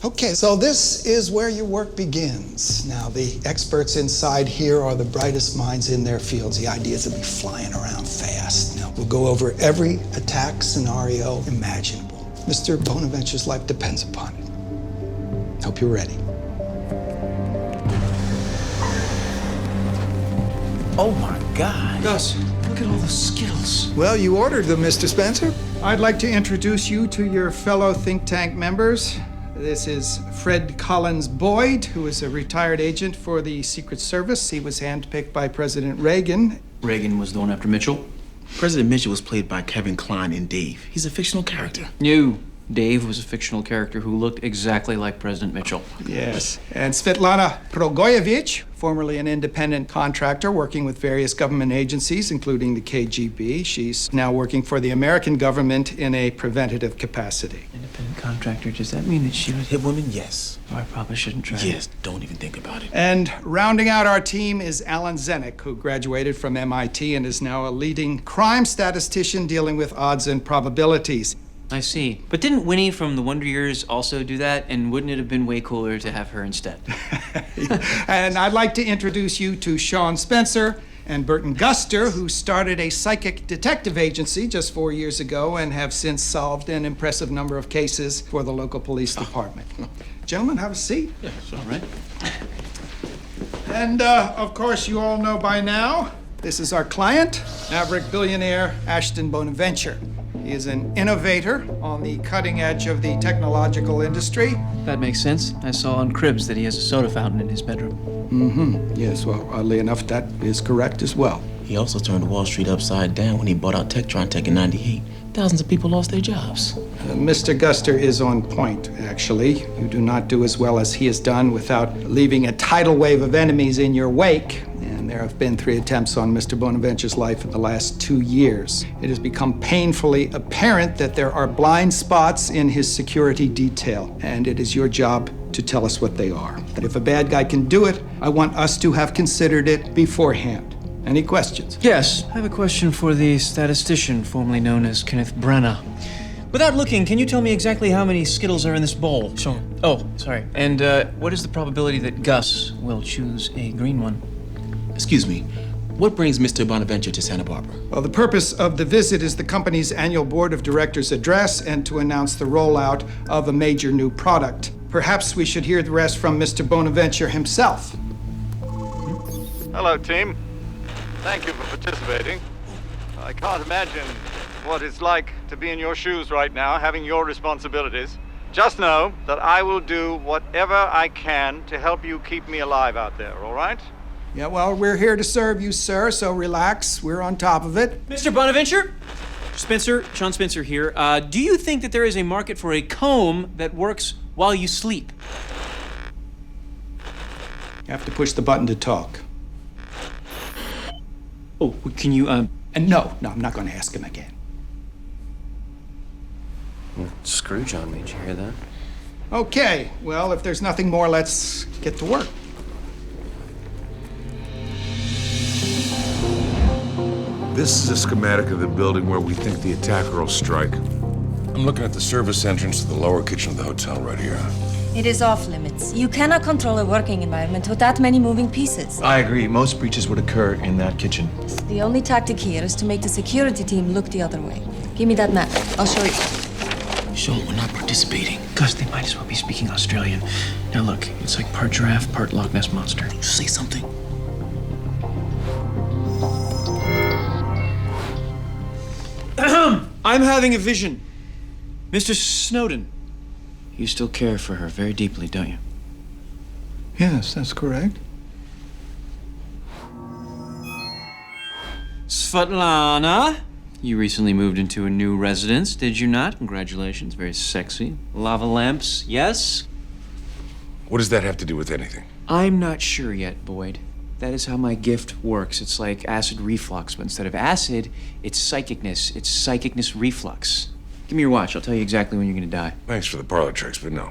Okay, so this is where your work begins. Now, the experts inside here are the brightest minds in their fields. The idea is to be flying around fast. Now, we'll go over every attack scenario imaginable. Mr. Bonaventure's life depends upon it. Hope you're ready. Oh my God. Gus, look at all the Skittles. Well, you ordered them, Mr. Spencer. I'd like to introduce you to your fellow think tank members. This is Fred Collins Boyd, who is a retired agent for the Secret Service. He was handpicked by President Reagan. Reagan was the one after Mitchell? President Mitchell was played by Kevin Kline in Dave. He's a fictional character. No. Dave was a fictional character who looked exactly like President Mitchell. Yes. And Svetlana Progoyevich, formerly an independent contractor working with various government agencies, including the KGB. She's now working for the American government in a preventative capacity. Independent contractor, does that mean that she was... Hit women? Yes. Oh, I probably shouldn't try. Yes, don't even think about it. And rounding out our team is Alan Zenick, who graduated from MIT and is now a leading crime statistician dealing with odds and probabilities. I see. But didn't Winnie from the Wonder Years also do that? And wouldn't it have been way cooler to have her instead? And I'd like to introduce you to Shawn Spencer and Burton Guster, who started a psychic detective agency just 4 years ago and have since solved an impressive number of cases for the local police department. Gentlemen, have a seat. Yeah, it's all right. And, of course, you all know by now, this is our client, maverick billionaire Ashton Bonaventure. He is an innovator on the cutting edge of the technological industry. That makes sense. I saw on Cribs that he has a soda fountain in his bedroom. Mm-hmm. Yes, well, oddly enough, that is correct as well. He also turned Wall Street upside down when he bought out Tektron Tech in '98. Thousands of people lost their jobs. Mr. Guster is on point, actually. You do not do as well as he has done without leaving a tidal wave of enemies in your wake. And there have been 3 attempts on Mr. Bonaventure's life in the last 2 years. It has become painfully apparent that there are blind spots in his security detail, and it is your job to tell us what they are. But if a bad guy can do it, I want us to have considered it beforehand. Any questions? Yes, I have a question for the statistician formerly known as Kenneth Branagh. Without looking, can you tell me exactly how many Skittles are in this bowl? Sean. Oh, sorry. And what is the probability that Gus will choose a green one? Excuse me. What brings Mr. Bonaventure to Santa Barbara? Well, the purpose of the visit is the company's annual board of directors address and to announce the rollout of a major new product. Perhaps we should hear the rest from Mr. Bonaventure himself. Hello, team. Thank you for participating. I can't imagine what it's like to be in your shoes right now, having your responsibilities. Just know that I will do whatever I can to help you keep me alive out there, all right? Yeah, well, we're here to serve you, sir, so relax. We're on top of it. Mr. Bonaventure? Spencer, Sean Spencer here. Do you think that there is a market for a comb that works while you sleep? You have to push the button to talk. Oh, can you, And no, I'm not going to ask him again. Scrooge on me, did you hear that? Okay, well, if there's nothing more, let's get to work. This is a schematic of the building where we think the attacker will strike. I'm looking at the service entrance to the lower kitchen of the hotel right here. It is off limits. You cannot control a working environment with that many moving pieces. I agree. Most breaches would occur in that kitchen. The only tactic here is to make the security team look the other way. Give me that map. I'll show you. Sean, we're not participating. Gus, they might as well be speaking Australian. Now look, it's like part giraffe, part Loch Ness monster. Say something. I'm having a vision. Mr. Snowden. You still care for her very deeply, don't you? Yes, that's correct. Svetlana, you recently moved into a new residence, did you not? Congratulations, very sexy. Lava lamps, yes? What does that have to do with anything? I'm not sure yet, Boyd. That is how my gift works. It's like acid reflux, but instead of acid, it's psychicness. It's psychicness reflux. Give me your watch. I'll tell you exactly when you're gonna die. Thanks for the parlor tricks, but no.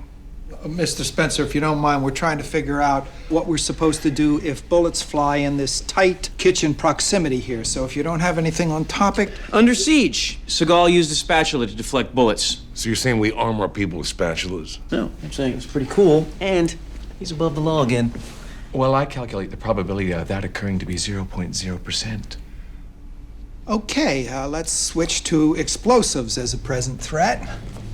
Mr. Spencer, if you don't mind, we're trying to figure out what we're supposed to do if bullets fly in this tight kitchen proximity here. So if you don't have anything on topic... Under siege, Seagal used a spatula to deflect bullets. So you're saying we arm our people with spatulas? No, I'm saying it's pretty cool, and he's above the law again. Well, I calculate the probability of that occurring to be 0.0%. Okay, let's switch to explosives as a present threat.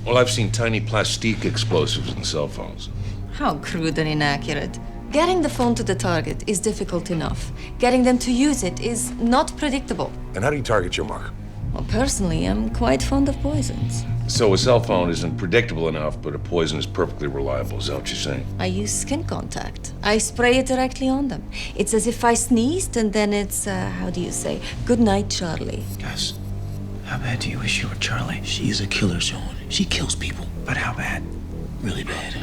Well, I've seen tiny plastique explosives in cell phones. How crude and inaccurate. Getting the phone to the target is difficult enough. Getting them to use it is not predictable. And how do you target your mark? Well, personally, I'm quite fond of poisons. So a cell phone isn't predictable enough, but a poison is perfectly reliable. Is that what you're saying? I use skin contact. I spray it directly on them. It's as if I sneezed and then it's, how do you say, good night, Charlie. Gus, how bad do you wish you were Charlie? She's a killer, Shawn. She kills people. But how bad? Really bad.